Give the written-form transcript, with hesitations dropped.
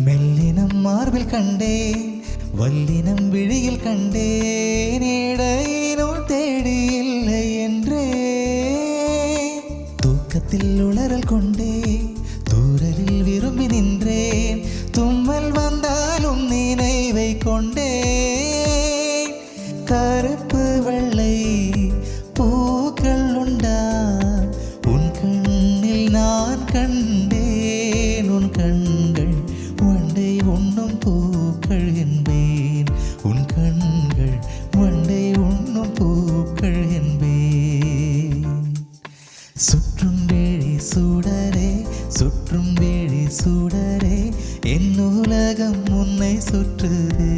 மெல்லினம் மார்பில் கண்டேன், வல்லினம் விழியில் கண்டேன், இடையினுள் தேடி இல்லை என்றே. தூக்கத்தில் உளறல் கொண்டே தூரலில் விரும்பி நின்றேன், தும்மல் வந்தாலும் நினைவை கொண்டேன். கருப்பு வெள்ளை பூக்கள் உண்டா உன் கண்ணில் நான் கண்டேன், உன் கண்கள் வண்டை உண்ணும் பூக்கள் என்பேன், உன் கண்கள் வண்டை உண்ணும் பூக்கள் என்பேன். சுற்றும் வேழி சூடரே, சுற்றும் வேழி சூடரே, என் உலகம் உன்னை சுற்றுதே.